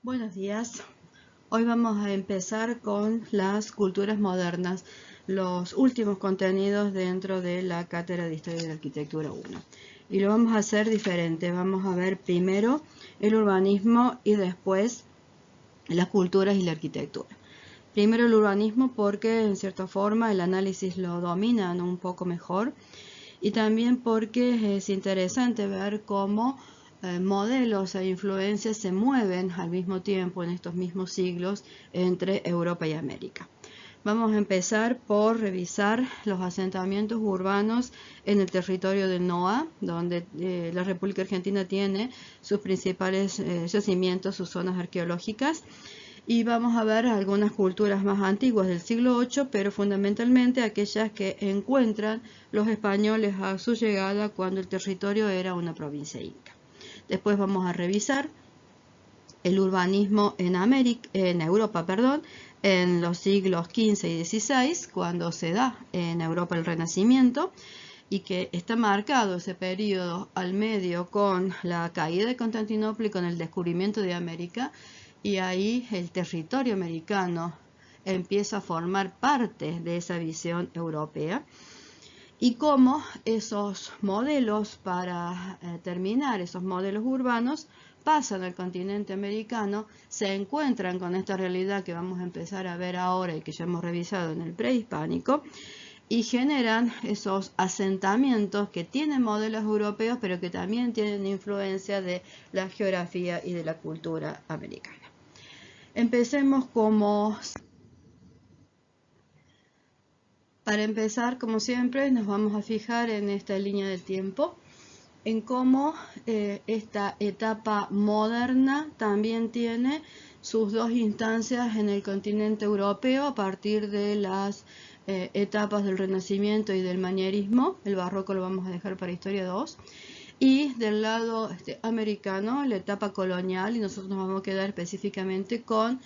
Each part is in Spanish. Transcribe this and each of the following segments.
Buenos días. Hoy vamos a empezar con las culturas modernas, los últimos contenidos dentro de la Cátedra de Historia de la Arquitectura 1. Y lo vamos a hacer diferente. Vamos a ver primero el urbanismo y después las culturas y la arquitectura. Primero el urbanismo porque en cierta forma el análisis lo dominan un poco mejor y también porque es interesante ver cómo modelos e influencias se mueven al mismo tiempo en estos mismos siglos entre Europa y América. Vamos a empezar por revisar los asentamientos urbanos en el territorio del NOA, donde la República Argentina tiene sus principales yacimientos, sus zonas arqueológicas. Y vamos a ver algunas culturas más antiguas del siglo VIII, pero fundamentalmente aquellas que encuentran los españoles a su llegada cuando el territorio era una provincia inca. Después vamos a revisar el urbanismo en Europa, en los siglos XV y XVI, cuando se da en Europa el Renacimiento, y que está marcado ese periodo al medio con la caída de Constantinopla y con el descubrimiento de América, y ahí el territorio americano empieza a formar parte de esa visión europea, y cómo esos modelos, para terminar esos modelos urbanos, pasan al continente americano, se encuentran con esta realidad que vamos a empezar a ver ahora y que ya hemos revisado en el prehispánico, y generan esos asentamientos que tienen modelos europeos, pero que también tienen influencia de la geografía y de la cultura americana. Empecemos Para empezar, como siempre, nos vamos a fijar en esta línea de tiempo, en cómo esta etapa moderna también tiene sus dos instancias en el continente europeo a partir de las etapas del Renacimiento y del Manierismo. El barroco lo vamos a dejar para Historia 2. Y del lado americano, la etapa colonial, y nosotros nos vamos a quedar específicamente con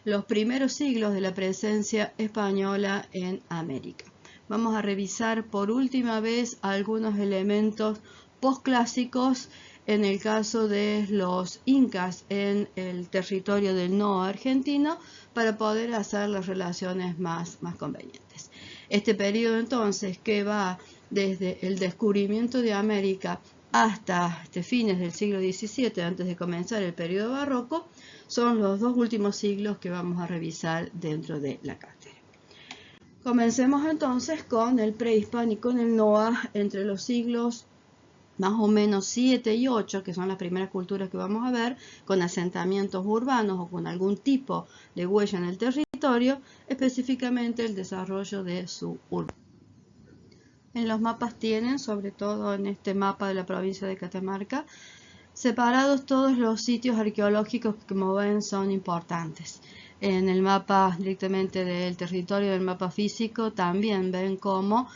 los primeros siglos de la presencia española en América. Vamos a revisar por última vez algunos elementos postclásicos en el caso de los incas en el territorio del NOA argentino, para poder hacer las relaciones más convenientes. Este periodo entonces, que va desde el descubrimiento de América hasta fines del siglo XVII, antes de comenzar el periodo barroco, son los dos últimos siglos que vamos a revisar dentro de la cátedra. Comencemos entonces con el prehispánico en el NOA entre los siglos más o menos 7 y 8, que son las primeras culturas que vamos a ver, con asentamientos urbanos o con algún tipo de huella en el territorio, específicamente el desarrollo de su urbe. En los mapas tienen, sobre todo en este mapa de la provincia de Catamarca, separados todos los sitios arqueológicos que, como ven, son importantes. En el mapa directamente del territorio, del mapa físico, también ven cómo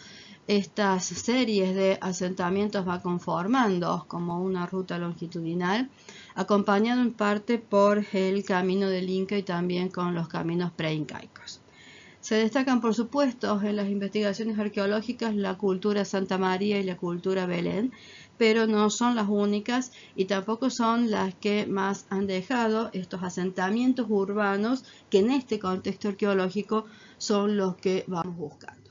estas series de asentamientos va conformando como una ruta longitudinal, acompañado en parte por el camino del Inca y también con los caminos preincaicos. Se destacan, por supuesto, en las investigaciones arqueológicas la cultura Santa María y la cultura Belén, pero no son las únicas y tampoco son las que más han dejado estos asentamientos urbanos, que en este contexto arqueológico son los que vamos buscando.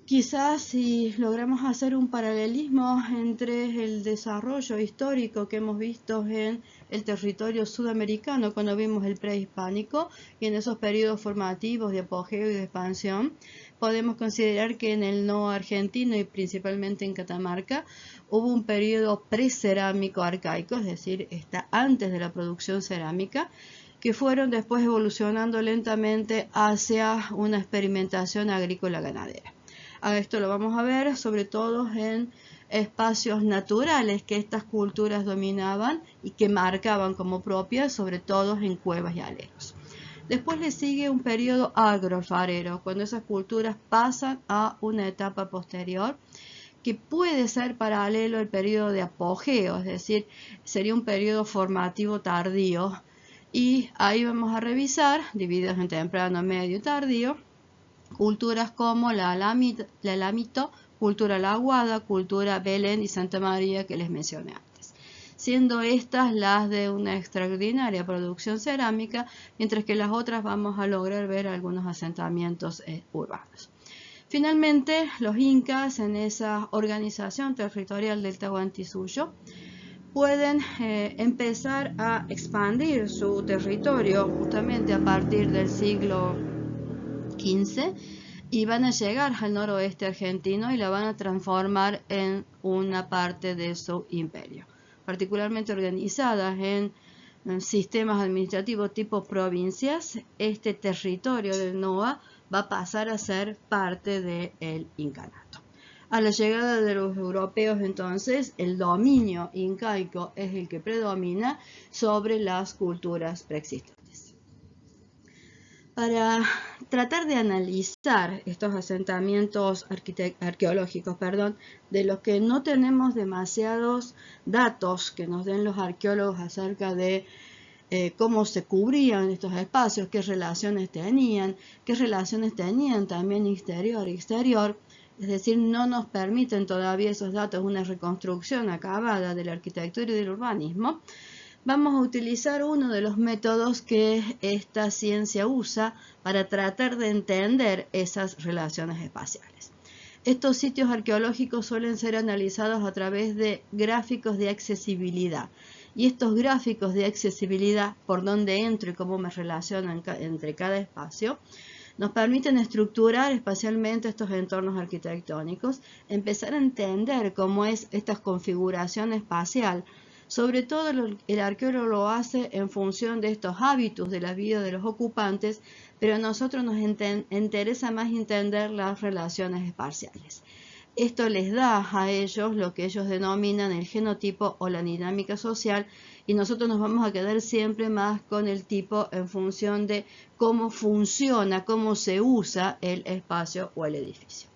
Quizás si logramos hacer un paralelismo entre el desarrollo histórico que hemos visto en el territorio sudamericano cuando vimos el prehispánico y en esos periodos formativos de apogeo y de expansión, podemos considerar que en el NOA argentino y principalmente en Catamarca hubo un periodo precerámico arcaico, es decir, está antes de la producción cerámica, que fueron después evolucionando lentamente hacia una experimentación agrícola ganadera. A esto lo vamos a ver sobre todo en espacios naturales que estas culturas dominaban y que marcaban como propias, sobre todo en cuevas y aleros. Después le sigue un periodo agroalfarero, cuando esas culturas pasan a una etapa posterior, que puede ser paralelo al periodo de apogeo, es decir, sería un periodo formativo tardío. Y ahí vamos a revisar, divididos en temprano, medio y tardío, culturas como la Alamito, cultura La Aguada, cultura Belén y Santa María, que les mencioné antes. siendo estas las de una extraordinaria producción cerámica, mientras que las otras vamos a lograr ver algunos asentamientos urbanos. Finalmente, los incas, en esa organización territorial del Tahuantinsuyo, pueden empezar a expandir su territorio justamente a partir del siglo XV y van a llegar al noroeste argentino y la van a transformar en una parte de su imperio, particularmente organizadas en sistemas administrativos tipo provincias. Este territorio del NOA va a pasar a ser parte del incanato. A la llegada de los europeos, entonces, el dominio incaico es el que predomina sobre las culturas preexistentes. Para tratar de analizar estos asentamientos arqueológicos, de los que no tenemos demasiados datos que nos den los arqueólogos acerca de cómo se cubrían estos espacios, qué relaciones tenían también interior-exterior, es decir, no nos permiten todavía esos datos una reconstrucción acabada de la arquitectura y del urbanismo. Vamos a utilizar uno de los métodos que esta ciencia usa para tratar de entender esas relaciones espaciales. Estos sitios arqueológicos suelen ser analizados a través de gráficos de accesibilidad. Y estos gráficos de accesibilidad, por dónde entro y cómo me relaciono entre cada espacio, nos permiten estructurar espacialmente estos entornos arquitectónicos, empezar a entender cómo es esta configuración espacial. Sobre todo el arqueólogo lo hace en función de estos hábitos de la vida de los ocupantes, pero a nosotros nos interesa más entender las relaciones espaciales. Esto les da a ellos lo que ellos denominan el genotipo o la dinámica social, y nosotros nos vamos a quedar siempre más con el tipo en función de cómo funciona, cómo se usa el espacio o el edificio.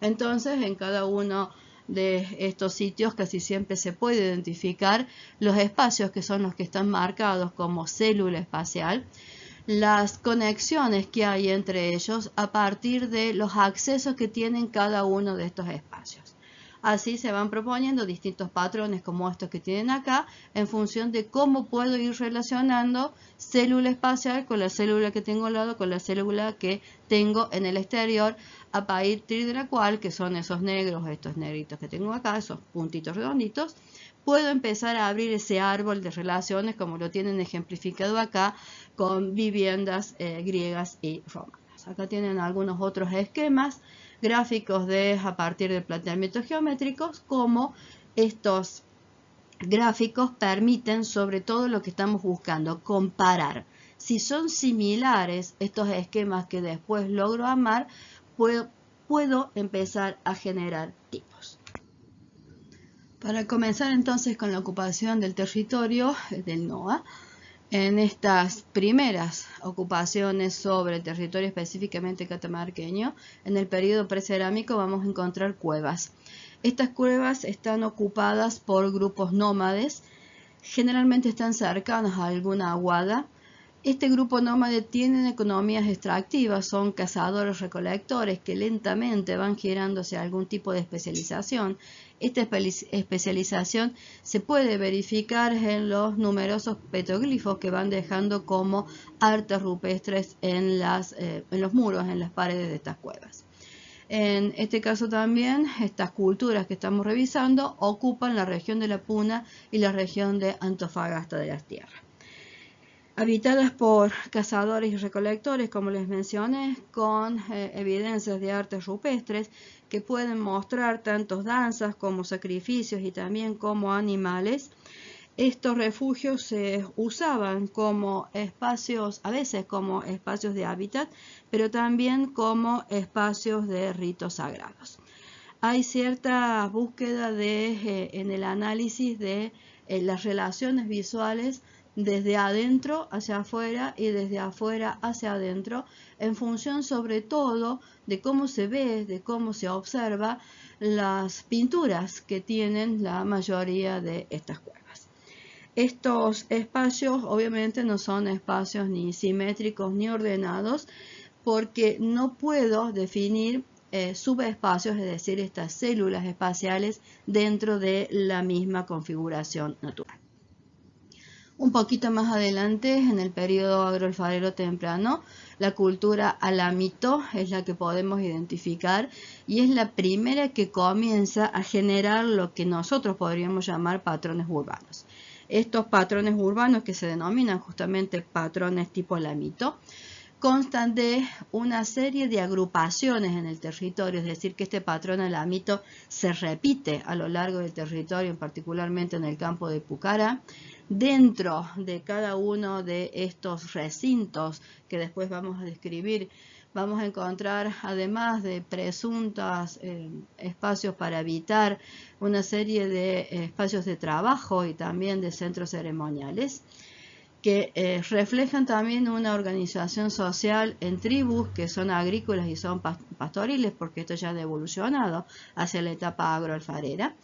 Entonces, en cada uno de estos sitios casi siempre se puede identificar los espacios que son los que están marcados como célula espacial, las conexiones que hay entre ellos a partir de los accesos que tienen cada uno de estos espacios. Así se van proponiendo distintos patrones como estos que tienen acá, en función de cómo puedo ir relacionando célula espacial con la célula que tengo al lado, con la célula que tengo en el exterior, a partir de la cual, que son esos negros, estos negritos que tengo acá, esos puntitos redonditos, puedo empezar a abrir ese árbol de relaciones como lo tienen ejemplificado acá con viviendas griegas y romanas. Acá tienen algunos otros esquemas gráficos a partir de planteamientos geométricos, como estos gráficos permiten sobre todo lo que estamos buscando, comparar. Si son similares estos esquemas que después logro armar, puedo empezar a generar tipos. Para comenzar entonces con la ocupación del territorio del NOA, en estas primeras ocupaciones sobre el territorio específicamente catamarqueño, en el periodo precerámico vamos a encontrar cuevas. Estas cuevas están ocupadas por grupos nómades, generalmente están cercanos a alguna aguada. Este grupo nómade tiene economías extractivas, son cazadores recolectores que lentamente van girando hacia algún tipo de especialización. Esta especialización se puede verificar en los numerosos petroglifos que van dejando como artes rupestres en los muros, en las paredes de estas cuevas. En este caso también, estas culturas que estamos revisando ocupan la región de la Puna y la región de Antofagasta de las Tierras. Habitadas por cazadores y recolectores, como les mencioné, con evidencias de artes rupestres que pueden mostrar tanto danzas como sacrificios y también como animales. Estos refugios se usaban como espacios, a veces como espacios de hábitat, pero también como espacios de ritos sagrados. Hay cierta búsqueda en el análisis de las relaciones visuales desde adentro hacia afuera y desde afuera hacia adentro, en función sobre todo de cómo se ve, de cómo se observa las pinturas que tienen la mayoría de estas cuevas. Estos espacios obviamente no son espacios ni simétricos ni ordenados, porque no puedo definir subespacios, es decir, estas células espaciales dentro de la misma configuración natural. Un poquito más adelante, en el periodo agroalfarero temprano, la cultura alamito es la que podemos identificar y es la primera que comienza a generar lo que nosotros podríamos llamar patrones urbanos. Estos patrones urbanos, que se denominan justamente patrones tipo alamito, constan de una serie de agrupaciones en el territorio, es decir, que este patrón alamito se repite a lo largo del territorio, particularmente en el campo de Pucará. Dentro de cada uno de estos recintos que después vamos a describir, vamos a encontrar, además de presuntos espacios para habitar, una serie de espacios de trabajo y también de centros ceremoniales que reflejan también una organización social en tribus que son agrícolas y son pastoriles, porque esto ya ha evolucionado hacia la etapa agroalfarera.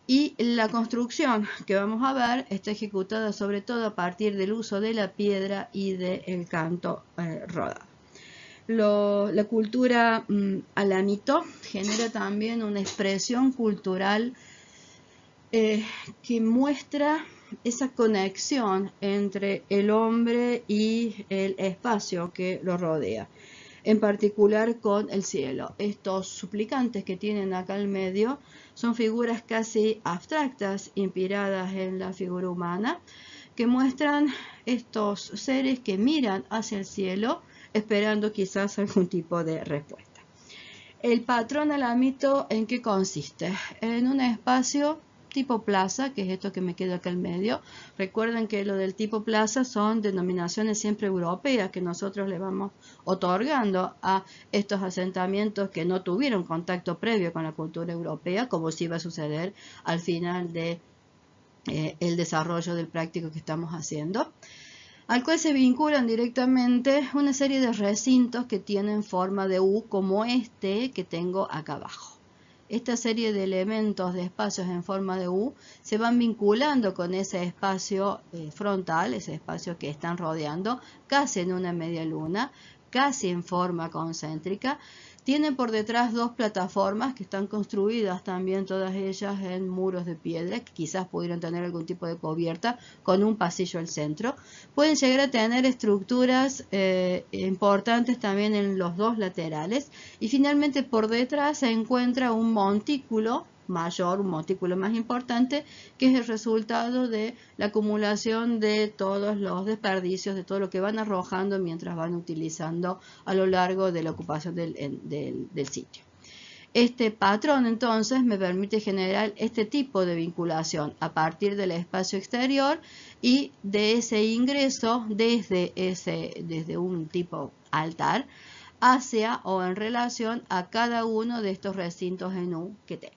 Y la construcción que vamos a ver está ejecutada sobre todo a partir del uso de la piedra y del canto rodado. La cultura alamito genera también una expresión cultural que muestra esa conexión entre el hombre y el espacio que lo rodea, en particular con el cielo. Estos suplicantes que tienen acá al medio son figuras casi abstractas, inspiradas en la figura humana, que muestran estos seres que miran hacia el cielo, esperando quizás algún tipo de respuesta. El patrón alamito, ¿en qué consiste? En un espacio tipo plaza, que es esto que me queda acá al medio. Recuerden que lo del tipo plaza son denominaciones siempre europeas que nosotros le vamos otorgando a estos asentamientos que no tuvieron contacto previo con la cultura europea, como sí va a suceder al final de el desarrollo del práctico que estamos haciendo, al cual se vinculan directamente una serie de recintos que tienen forma de U, como este que tengo acá abajo. Esta serie de elementos de espacios en forma de U se van vinculando con ese espacio frontal, ese espacio que están rodeando, casi en una media luna, casi en forma concéntrica. Tienen por detrás dos plataformas que están construidas también todas ellas en muros de piedra, que quizás pudieran tener algún tipo de cubierta con un pasillo al centro. Pueden llegar a tener estructuras importantes también en los dos laterales. Y finalmente por detrás se encuentra un montículo mayor, un montículo más importante, que es el resultado de la acumulación de todos los desperdicios, de todo lo que van arrojando mientras van utilizando a lo largo de la ocupación del sitio. Este patrón entonces me permite generar este tipo de vinculación a partir del espacio exterior y de ese ingreso desde un tipo altar hacia o en relación a cada uno de estos recintos en U que tengo.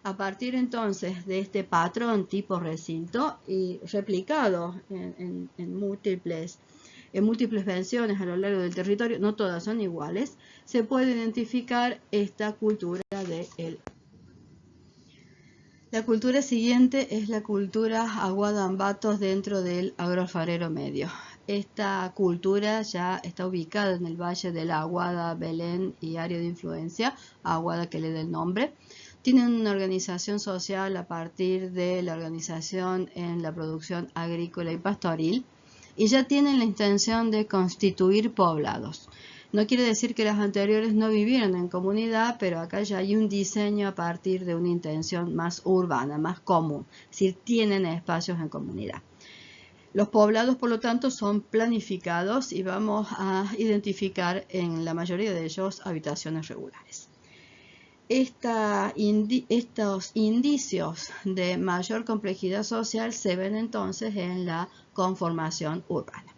A partir entonces de este patrón tipo recinto y replicado en múltiples versiones a lo largo del territorio, no todas son iguales, se puede identificar esta cultura de él. La cultura siguiente es la cultura Aguada-Ambatos dentro del agroalfarero medio. Esta cultura ya está ubicada en el valle de la Aguada, Belén y área de influencia, Aguada que le da el nombre. Tienen una organización social a partir de la organización en la producción agrícola y pastoril y ya tienen la intención de constituir poblados. No quiere decir que las anteriores no vivieron en comunidad, pero acá ya hay un diseño a partir de una intención más urbana, más común, es decir, tienen espacios en comunidad. Los poblados, por lo tanto, son planificados y vamos a identificar en la mayoría de ellos habitaciones regulares. Estos indicios de mayor complejidad social se ven entonces en la conformación urbana.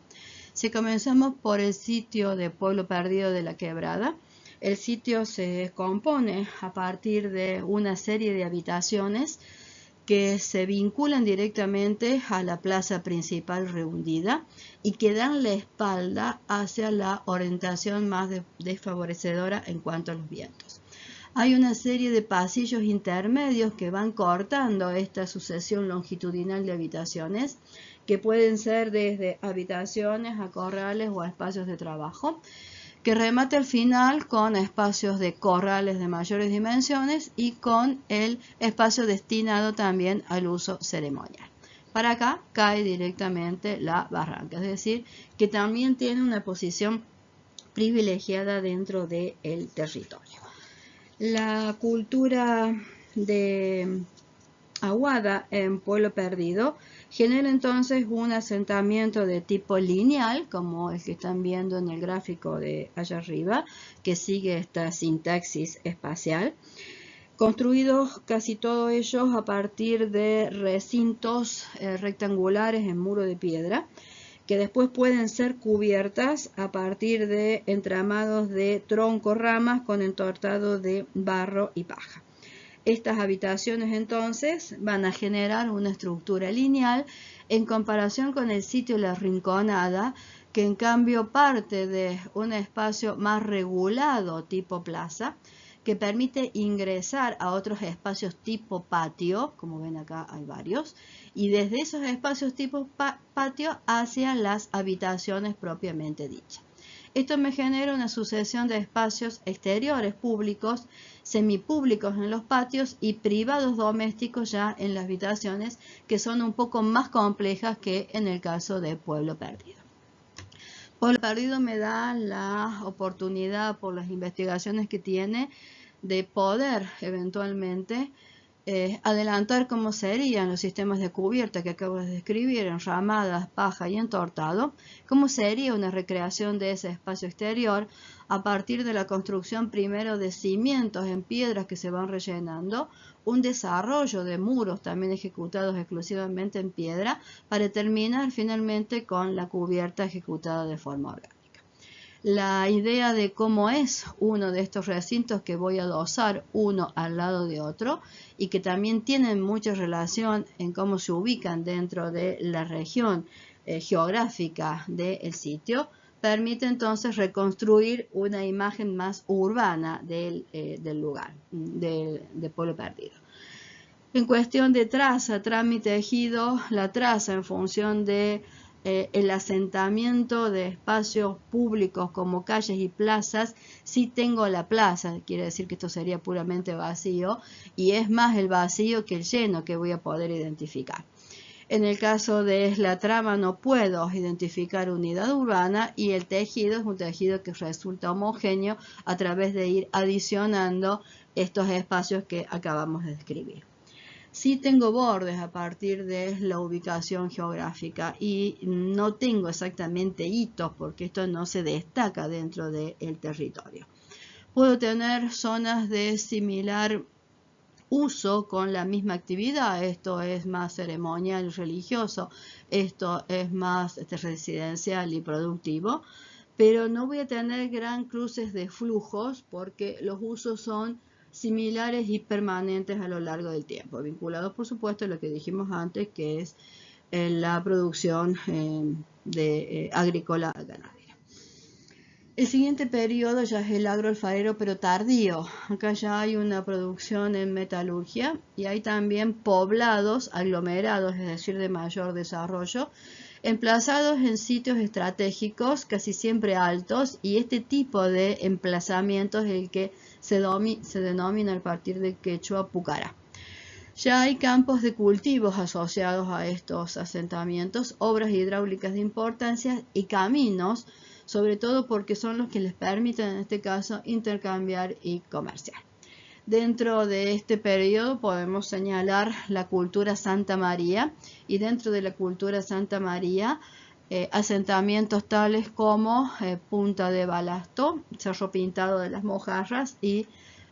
Si comenzamos por el sitio de Pueblo Perdido de la Quebrada, el sitio se compone a partir de una serie de habitaciones que se vinculan directamente a la plaza principal rehundida y que dan la espalda hacia la orientación más desfavorecedora en cuanto a los vientos. Hay una serie de pasillos intermedios que van cortando esta sucesión longitudinal de habitaciones, que pueden ser desde habitaciones a corrales o a espacios de trabajo, que remata al final con espacios de corrales de mayores dimensiones y con el espacio destinado también al uso ceremonial. para acá cae directamente la barranca, es decir, que también tiene una posición privilegiada dentro del territorio. La cultura de Aguada en Pueblo Perdido genera entonces un asentamiento de tipo lineal, como el que están viendo en el gráfico de allá arriba, que sigue esta sintaxis espacial, construidos casi todos ellos a partir de recintos rectangulares en muro de piedra, que después pueden ser cubiertas a partir de entramados de tronco, ramas con entortado de barro y paja. Estas habitaciones entonces van a generar una estructura lineal en comparación con el sitio La Rinconada, que en cambio parte de un espacio más regulado tipo plaza, que permite ingresar a otros espacios tipo patio, como ven acá hay varios, y desde esos espacios tipo patio hacia las habitaciones propiamente dichas. Esto me genera una sucesión de espacios exteriores públicos, semipúblicos en los patios y privados domésticos ya en las habitaciones, que son un poco más complejas que en el caso de Pueblo Perdido. Pueblo Perdido me da la oportunidad, por las investigaciones que tiene, de poder eventualmente adelantar cómo serían los sistemas de cubierta que acabo de describir, enramadas, paja y entortado, cómo sería una recreación de ese espacio exterior a partir de la construcción primero de cimientos en piedras que se van rellenando, un desarrollo de muros también ejecutados exclusivamente en piedra, para terminar finalmente con la cubierta ejecutada de forma orgánica. La idea de cómo es uno de estos recintos que voy a adosar uno al lado de otro y que también tienen mucha relación en cómo se ubican dentro de la región geográfica del sitio, permite entonces reconstruir una imagen más urbana del lugar, de Pueblo Perdido. En cuestión de traza, trámite tejido, la traza en función de el asentamiento de espacios públicos como calles y plazas, sí tengo la plaza, quiere decir que esto sería puramente vacío, y es más el vacío que el lleno que voy a poder identificar. En el caso de la trama no puedo identificar unidad urbana, y el tejido es un tejido que resulta homogéneo a través de ir adicionando estos espacios que acabamos de describir. Sí tengo bordes a partir de la ubicación geográfica y no tengo exactamente hitos porque esto no se destaca dentro del territorio. Puedo tener zonas de similar uso con la misma actividad, esto es más ceremonial y religioso, esto es más residencial y productivo, pero no voy a tener gran cruces de flujos porque los usos son similares y permanentes a lo largo del tiempo, vinculados por supuesto a lo que dijimos antes, que es la producción agrícola ganadera. El siguiente periodo ya es el agroalfarero, pero tardío. Acá ya hay una producción en metalurgia y hay también poblados aglomerados, es decir, de mayor desarrollo, emplazados en sitios estratégicos, casi siempre altos, y este tipo de emplazamiento es el que se denomina a partir de quechua pucará. Ya hay campos de cultivos asociados a estos asentamientos, obras hidráulicas de importancia y caminos, sobre todo porque son los que les permiten en este caso intercambiar y comerciar. Dentro de este periodo podemos señalar la cultura Santa María, y dentro de la cultura Santa María asentamientos tales como Punta de Balasto, Cerro Pintado de las Mojarras y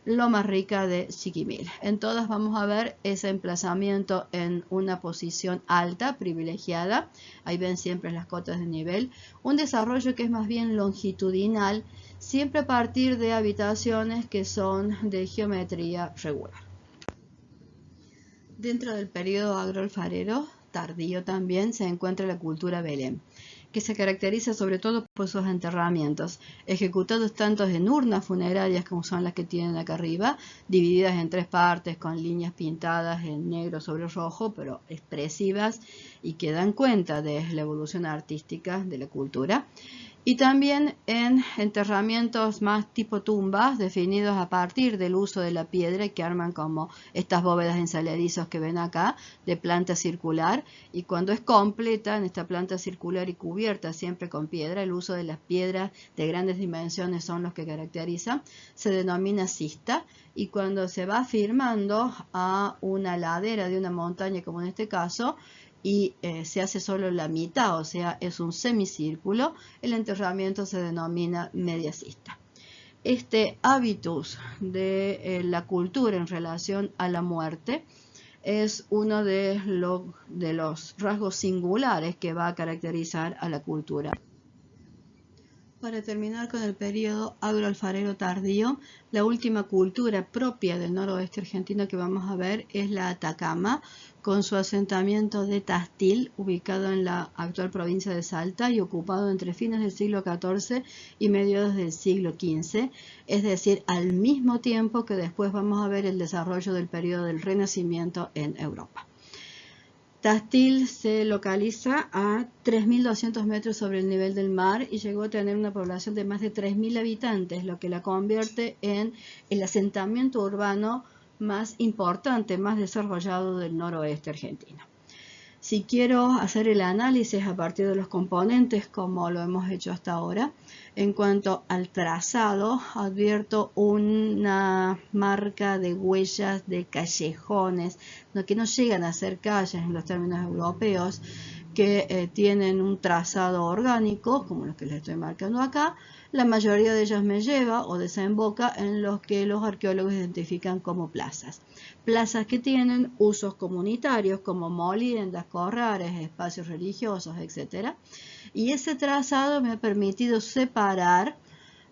Loma Rica de Chiquimil. En todas vamos a ver ese emplazamiento en una posición alta, privilegiada. Ahí ven siempre las cotas de nivel. Un desarrollo que es más bien longitudinal, siempre a partir de habitaciones que son de geometría regular. Dentro del periodo agroalfarero tardío también se encuentra la cultura Belén, que se caracteriza sobre todo por sus enterramientos, ejecutados tanto en urnas funerarias como son las que tienen acá arriba, divididas en tres partes con líneas pintadas en negro sobre rojo, pero expresivas y que dan cuenta de la evolución artística de la cultura. y también en enterramientos más tipo tumbas, definidos a partir del uso de la piedra, que arman como estas bóvedas ensaladizos que ven acá, de planta circular, y cuando es completa en esta planta circular y cubierta siempre con piedra, el uso de las piedras de grandes dimensiones son los que caracterizan, se denomina cista, y cuando se va firmando a una ladera de una montaña, como en este caso, y se hace solo la mitad, o sea, es un semicírculo, el enterramiento se denomina media cista. Este hábitus de la cultura en relación a la muerte es uno de los rasgos singulares que va a caracterizar a la cultura. Para terminar con el periodo agroalfarero tardío, la última cultura propia del noroeste argentino que vamos a ver es la Atacama, con su asentamiento de Tastil, ubicado en la actual provincia de Salta y ocupado entre fines del siglo XIV y mediados del siglo XV, es decir, al mismo tiempo que después vamos a ver el desarrollo del periodo del Renacimiento en Europa. Tastil se localiza a 3.200 metros sobre el nivel del mar y llegó a tener una población de más de 3.000 habitantes, lo que la convierte en el asentamiento urbano más importante, más desarrollado del noroeste argentino. Si quiero hacer el análisis a partir de los componentes, como lo hemos hecho hasta ahora, en cuanto al trazado, advierto una marca de huellas de callejones, que no llegan a ser calles en los términos europeos, que tienen un trazado orgánico, como los que les estoy marcando acá. La mayoría de ellos me lleva o desemboca en los que los arqueólogos identifican como plazas. Plazas que tienen usos comunitarios como moliendas, corrales, espacios religiosos, etc. Y ese trazado me ha permitido separar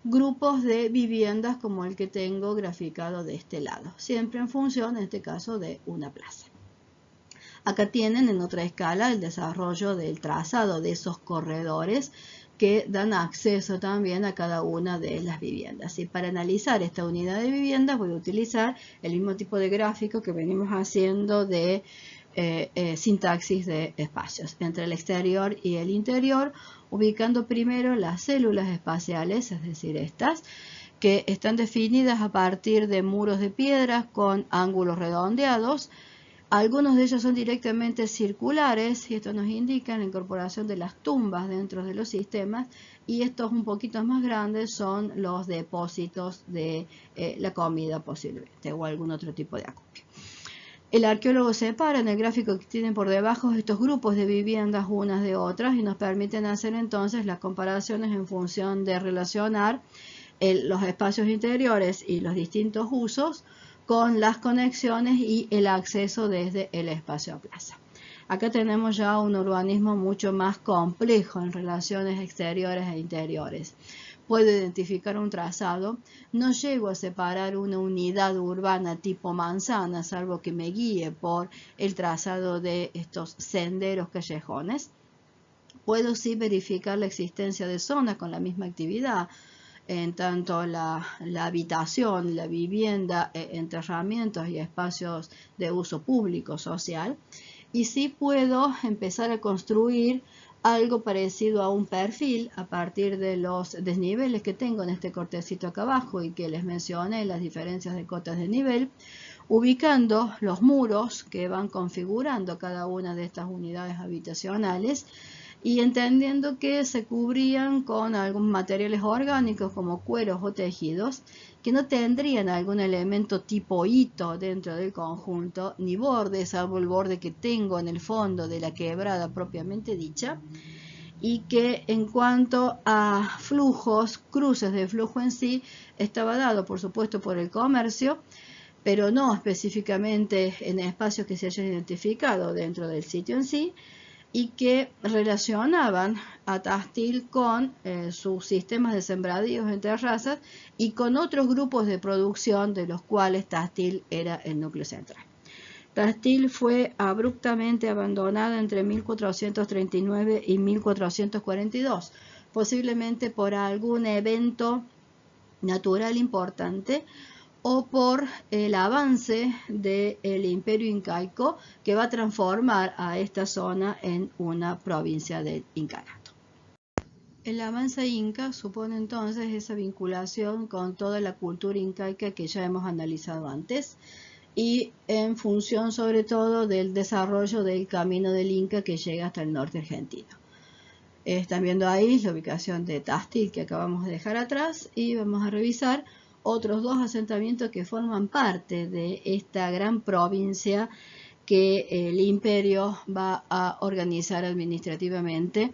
grupos de viviendas como el que tengo graficado de este lado, siempre en función, en este caso, de una plaza. Acá tienen en otra escala el desarrollo del trazado de esos corredores que dan acceso también a cada una de las viviendas. Y para analizar esta unidad de viviendas voy a utilizar el mismo tipo de gráfico que venimos haciendo de sintaxis de espacios entre el exterior y el interior, ubicando primero las células espaciales, es decir, estas, que están definidas a partir de muros de piedras con ángulos redondeados. Algunos de ellos son directamente circulares y esto nos indica la incorporación de las tumbas dentro de los sistemas, y estos un poquito más grandes son los depósitos de la comida posiblemente o algún otro tipo de acopio. El arqueólogo separa en el gráfico que tienen por debajo estos grupos de viviendas unas de otras y nos permiten hacer entonces las comparaciones en función de relacionar los espacios interiores y los distintos usos con las conexiones y el acceso desde el espacio a plaza. Acá tenemos ya un urbanismo mucho más complejo en relaciones exteriores e interiores. Puedo identificar un trazado, no llego a separar una unidad urbana tipo manzana, salvo que me guíe por el trazado de estos senderos callejones. Puedo sí verificar la existencia de zonas con la misma actividad, en tanto la habitación, la vivienda, enterramientos y espacios de uso público social, y sí puedo empezar a construir algo parecido a un perfil a partir de los desniveles que tengo en este cortecito acá abajo y que les mencioné las diferencias de cotas de nivel, ubicando los muros que van configurando cada una de estas unidades habitacionales y entendiendo que se cubrían con algunos materiales orgánicos como cueros o tejidos que no tendrían algún elemento tipo hito dentro del conjunto, ni bordes, salvo el borde que tengo en el fondo de la quebrada propiamente dicha, y que en cuanto a flujos, cruces de flujo en sí, estaba dado por supuesto por el comercio, pero no específicamente en espacios que se hayan identificado dentro del sitio en sí, y que relacionaban a Tastil con sus sistemas de sembradíos en terrazas y con otros grupos de producción de los cuales Tastil era el núcleo central. Tastil fue abruptamente abandonada entre 1439 y 1442, posiblemente por algún evento natural importante o por el avance del imperio incaico que va a transformar a esta zona en una provincia del incanato. El avance inca supone entonces esa vinculación con toda la cultura incaica que ya hemos analizado antes y en función sobre todo del desarrollo del camino del Inca que llega hasta el norte argentino. Están viendo ahí la ubicación de Tastil que acabamos de dejar atrás y vamos a revisar otros dos asentamientos que forman parte de esta gran provincia que el imperio va a organizar administrativamente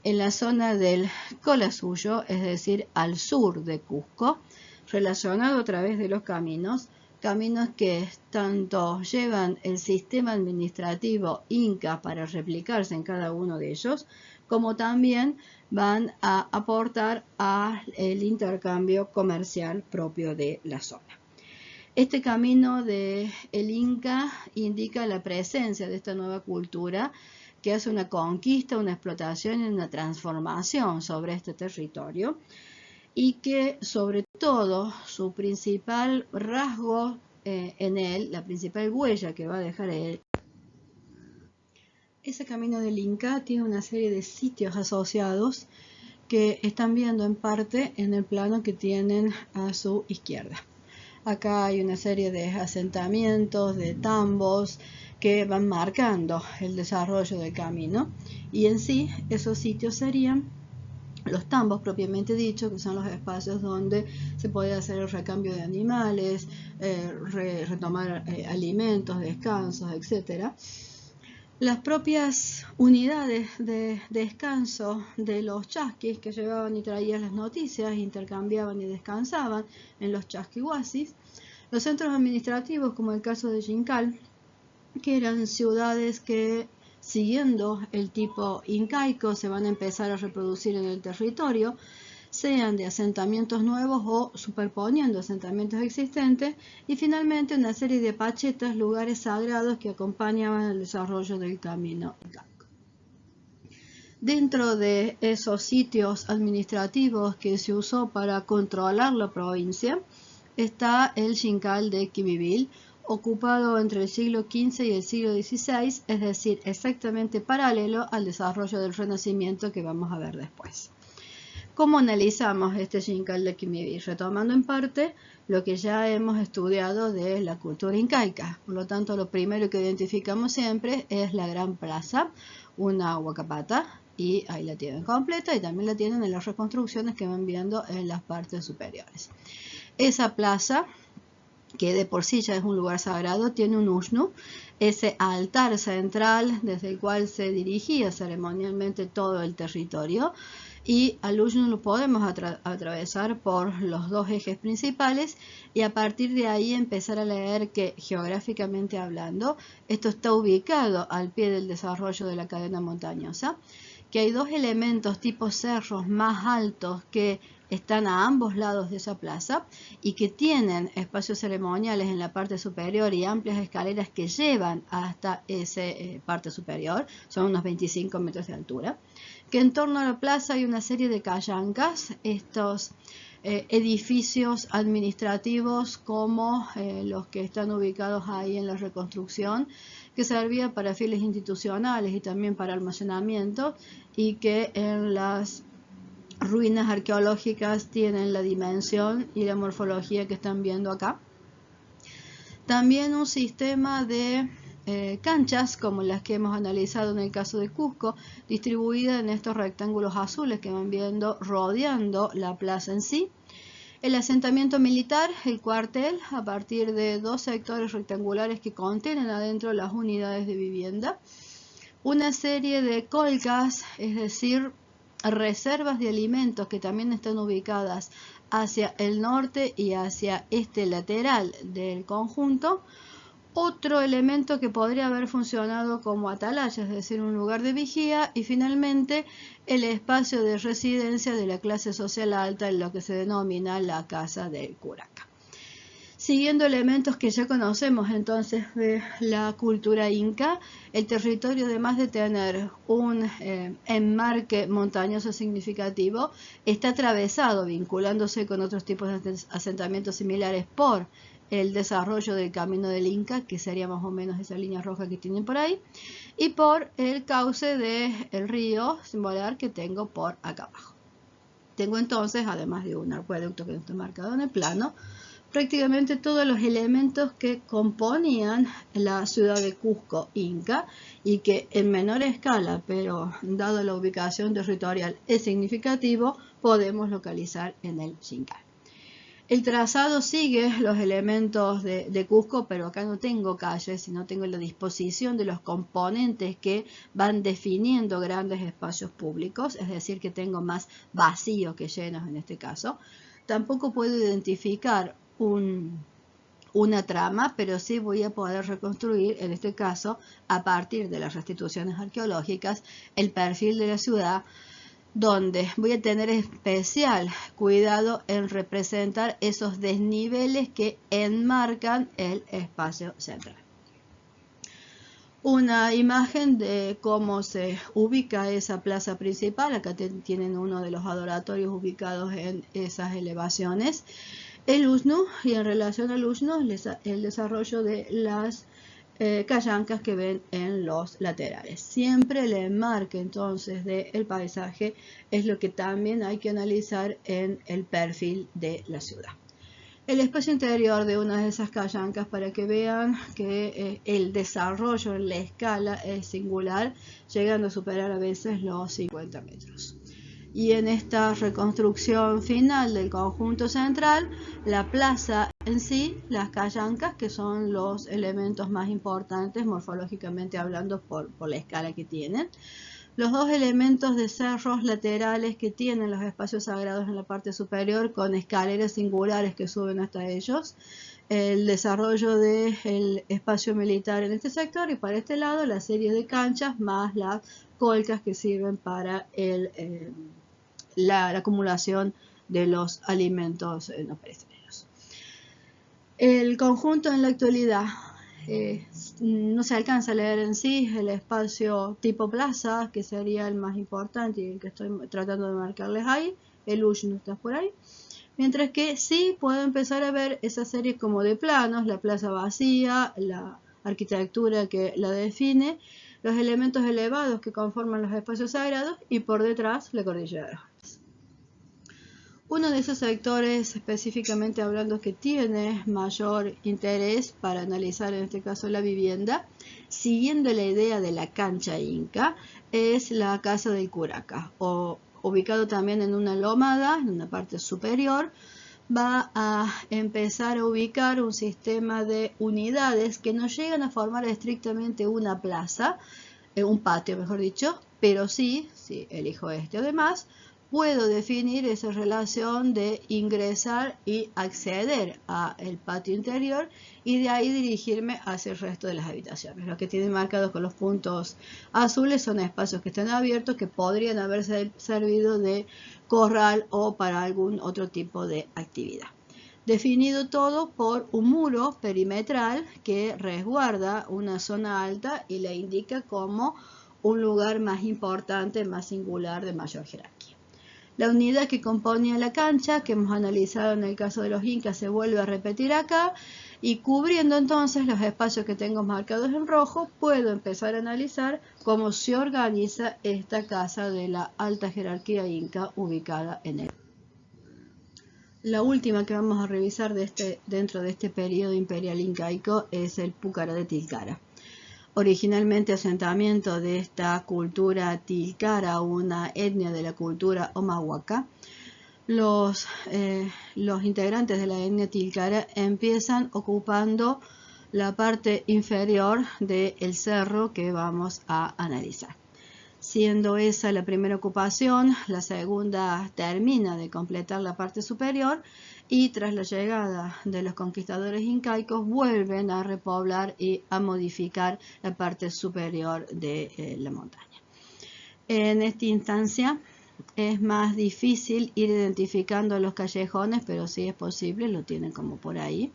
en la zona del Collasuyo, es decir, al sur de Cusco, relacionado a través de los caminos que tanto llevan el sistema administrativo inca para replicarse en cada uno de ellos, como también van a aportar al intercambio comercial propio de la zona. Este camino del Inca indica la presencia de esta nueva cultura que hace una conquista, una explotación y una transformación sobre este territorio y que sobre todo su principal rasgo en él, la principal huella que va a dejar él, ese camino del Inca tiene una serie de sitios asociados que están viendo en parte en el plano que tienen a su izquierda. Acá hay una serie de asentamientos, de tambos que van marcando el desarrollo del camino y en sí esos sitios serían los tambos propiamente dicho, que son los espacios donde se puede hacer el recambio de animales, retomar alimentos, descansos, etc. Las propias unidades de descanso de los chasquis que llevaban y traían las noticias, intercambiaban y descansaban en los chasquihuasis. Los centros administrativos, como el caso de Jincal, que eran ciudades que, siguiendo el tipo incaico, se van a empezar a reproducir en el territorio, sean de asentamientos nuevos o superponiendo asentamientos existentes, y finalmente una serie de pachetas, lugares sagrados que acompañaban el desarrollo del camino incaico. Dentro de esos sitios administrativos que se usó para controlar la provincia está el Jincal de Quimivil, ocupado entre el siglo XV y el siglo XVI, es decir, exactamente paralelo al desarrollo del Renacimiento que vamos a ver después. ¿Cómo analizamos este Jincal de Quimivil? Retomando en parte lo que ya hemos estudiado de la cultura incaica. Por lo tanto, lo primero que identificamos siempre es la gran plaza, una huacapata, y ahí la tienen completa y también la tienen en las reconstrucciones que van viendo en las partes superiores. Esa plaza, que de por sí ya es un lugar sagrado, tiene un ushnu, ese altar central desde el cual se dirigía ceremonialmente todo el territorio, y al ushnu lo podemos atravesar por los dos ejes principales y a partir de ahí empezar a leer que geográficamente hablando esto está ubicado al pie del desarrollo de la cadena montañosa, que hay dos elementos tipo cerros más altos que están a ambos lados de esa plaza y que tienen espacios ceremoniales en la parte superior y amplias escaleras que llevan hasta esa parte superior, son unos 25 metros de altura, que en torno a la plaza hay una serie de callancas, estos edificios administrativos como los que están ubicados ahí en la reconstrucción, que servía para fines institucionales y también para almacenamiento y que en las ruinas arqueológicas tienen la dimensión y la morfología que están viendo acá. También un sistema de canchas como las que hemos analizado en el caso de Cusco, distribuidas en estos rectángulos azules que van viendo rodeando la plaza en sí. El asentamiento militar, el cuartel, a partir de dos sectores rectangulares que contienen adentro las unidades de vivienda. Una serie de colcas, es decir, reservas de alimentos que también están ubicadas hacia el norte y hacia este lateral del conjunto. Otro elemento que podría haber funcionado como atalaya, es decir, un lugar de vigía, y finalmente el espacio de residencia de la clase social alta en lo que se denomina la casa del curaca. Siguiendo elementos que ya conocemos entonces de la cultura inca, el territorio, además de tener un enmarque montañoso significativo, está atravesado, vinculándose con otros tipos de asentamientos similares por el desarrollo del camino del Inca, que sería más o menos esa línea roja que tienen por ahí, y por el cauce del río Simbolar que tengo por acá abajo. Tengo entonces, además de un acueducto que no está marcado en el plano, prácticamente todos los elementos que componían la ciudad de Cusco Inca y que en menor escala, pero dado la ubicación territorial es significativo, podemos localizar en el Xinca. El trazado sigue los elementos de Cusco, pero acá no tengo calles, sino tengo la disposición de los componentes que van definiendo grandes espacios públicos, es decir, que tengo más vacíos que llenos en este caso. Tampoco puedo identificar una trama, pero sí voy a poder reconstruir, en este caso, a partir de las restituciones arqueológicas, el perfil de la ciudad, donde voy a tener especial cuidado en representar esos desniveles que enmarcan el espacio central. Una imagen de cómo se ubica esa plaza principal. Acá tienen uno de los adoratorios ubicados en esas elevaciones. El Usnu, y en relación al Usnu, el desarrollo de las callancas que ven en los laterales. Siempre el enmarque entonces del paisaje es lo que también hay que analizar en el perfil de la ciudad. El espacio interior de una de esas callancas, para que vean que el desarrollo en la escala es singular, llegando a superar a veces los 50 metros. Y en esta reconstrucción final del conjunto central, la plaza en sí, las callancas, que son los elementos más importantes morfológicamente hablando por la escala que tienen. Los dos elementos de cerros laterales que tienen los espacios sagrados en la parte superior con escaleras singulares que suben hasta ellos. El desarrollo del espacio militar en este sector y para este lado la serie de canchas más las colcas que sirven para la acumulación de los alimentos no perecederos. El conjunto en la actualidad no se alcanza a leer en sí el espacio tipo plaza, que sería el más importante y el que estoy tratando de marcarles ahí. El Usnu está por ahí. Mientras que sí puedo empezar a ver esa serie como de planos, la plaza vacía, la arquitectura que la define, los elementos elevados que conforman los espacios sagrados y por detrás la cordillera de los Andes. Uno de esos sectores, específicamente hablando, que tiene mayor interés para analizar en este caso la vivienda, siguiendo la idea de la cancha inca, es la casa del curaca, ubicado también en una lomada, en una parte superior. Va a empezar a ubicar un sistema de unidades que no llegan a formar estrictamente una plaza, un patio mejor dicho, pero sí, si elijo este además, puedo definir esa relación de ingresar y acceder al patio interior y de ahí dirigirme hacia el resto de las habitaciones. Los que tienen marcados con los puntos azules son espacios que están abiertos que podrían haber servido de corral o para algún otro tipo de actividad. Definido todo por un muro perimetral que resguarda una zona alta y la indica como un lugar más importante, más singular, de mayor jerarquía. La unidad que componía la cancha, que hemos analizado en el caso de los incas, se vuelve a repetir acá, y cubriendo entonces los espacios que tengo marcados en rojo, puedo empezar a analizar cómo se organiza esta casa de la alta jerarquía inca ubicada en él. La última que vamos a revisar dentro de este periodo imperial incaico es el Púcara de Tilcara. Originalmente asentamiento de esta cultura tilcara, una etnia de la cultura omahuaca, los integrantes de la etnia tilcara empiezan ocupando la parte inferior del cerro que vamos a analizar. Siendo esa la primera ocupación, la segunda termina de completar la parte superior y tras la llegada de los conquistadores incaicos vuelven a repoblar y a modificar la parte superior de la montaña. En esta instancia es más difícil ir identificando los callejones, pero sí es posible, lo tienen como por ahí.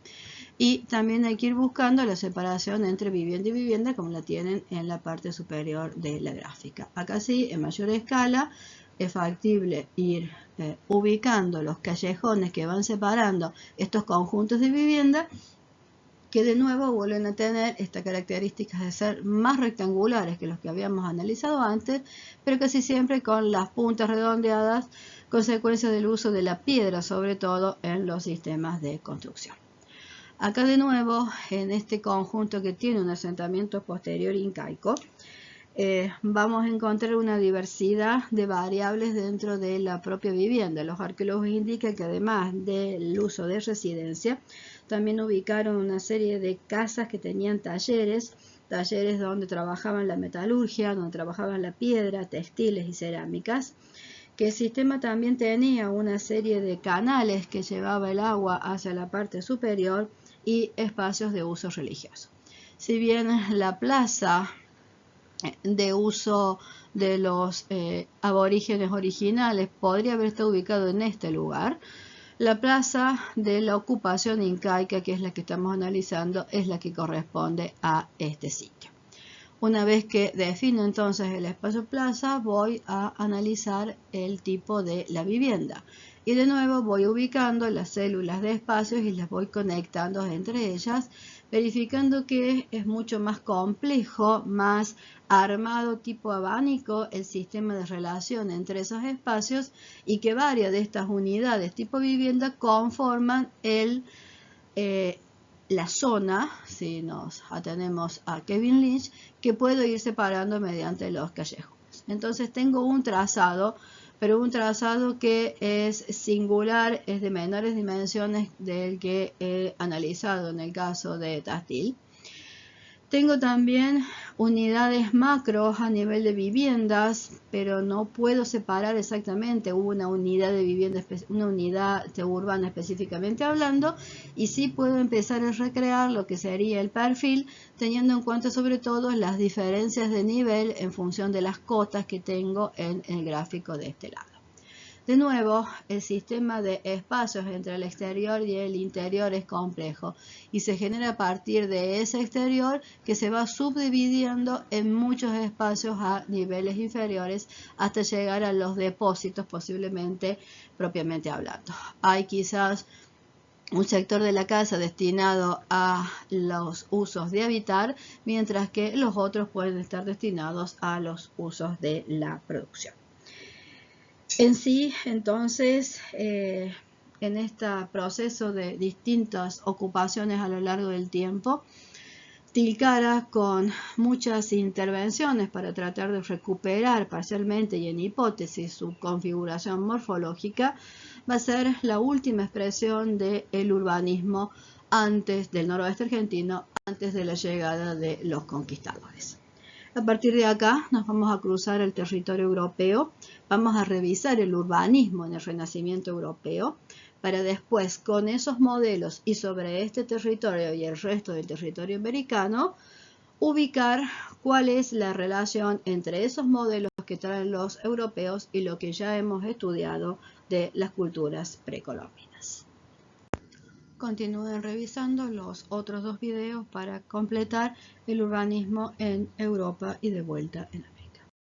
Y también hay que ir buscando la separación entre vivienda y vivienda, como la tienen en la parte superior de la gráfica. Acá sí, en mayor escala, es factible ir ubicando los callejones que van separando estos conjuntos de vivienda, que de nuevo vuelven a tener esta característica de ser más rectangulares que los que habíamos analizado antes, pero casi siempre con las puntas redondeadas consecuencia del uso de la piedra, sobre todo en los sistemas de construcción. Acá de nuevo, en este conjunto que tiene un asentamiento posterior incaico, vamos a encontrar una diversidad de variables dentro de la propia vivienda. Los arqueólogos indican que además del uso de residencia, también ubicaron una serie de casas que tenían talleres donde trabajaban la metalurgia, donde trabajaban la piedra, textiles y cerámicas, que el sistema también tenía una serie de canales que llevaba el agua hacia la parte superior y espacios de uso religioso. Si bien la plaza de uso de los aborígenes originales podría haber estado ubicado en este lugar, la plaza de la ocupación incaica, que es la que estamos analizando, es la que corresponde a este sitio. Una vez que defino entonces el espacio plaza, voy a analizar el tipo de la vivienda. Y de nuevo voy ubicando las células de espacios y las voy conectando entre ellas, verificando que es mucho más complejo, más armado tipo abanico el sistema de relación entre esos espacios y que varias de estas unidades tipo vivienda conforman la zona, si nos atenemos a Kevin Lynch, que puedo ir separando mediante los callejones. Entonces tengo un trazado, pero un trazado que es singular, es de menores dimensiones del que he analizado en el caso de Tastil. Tengo también unidades macros a nivel de viviendas, pero no puedo separar exactamente una unidad de vivienda, una unidad urbana específicamente hablando, y sí puedo empezar a recrear lo que sería el perfil, teniendo en cuenta sobre todo las diferencias de nivel en función de las cotas que tengo en el gráfico de este lado. De nuevo, el sistema de espacios entre el exterior y el interior es complejo y se genera a partir de ese exterior que se va subdividiendo en muchos espacios a niveles inferiores hasta llegar a los depósitos posiblemente propiamente hablando. Hay quizás un sector de la casa destinado a los usos de habitar, mientras que los otros pueden estar destinados a los usos de la producción. En sí, entonces, en este proceso de distintas ocupaciones a lo largo del tiempo, Tilcara, con muchas intervenciones para tratar de recuperar parcialmente y en hipótesis su configuración morfológica, va a ser la última expresión del urbanismo antes del noroeste argentino, antes de la llegada de los conquistadores. A partir de acá nos vamos a cruzar el territorio europeo, vamos a revisar el urbanismo en el Renacimiento europeo, para después con esos modelos y sobre este territorio y el resto del territorio americano, ubicar cuál es la relación entre esos modelos que traen los europeos y lo que ya hemos estudiado de las culturas precolombinas. Continúen revisando los otros dos videos para completar el urbanismo en Europa y de vuelta en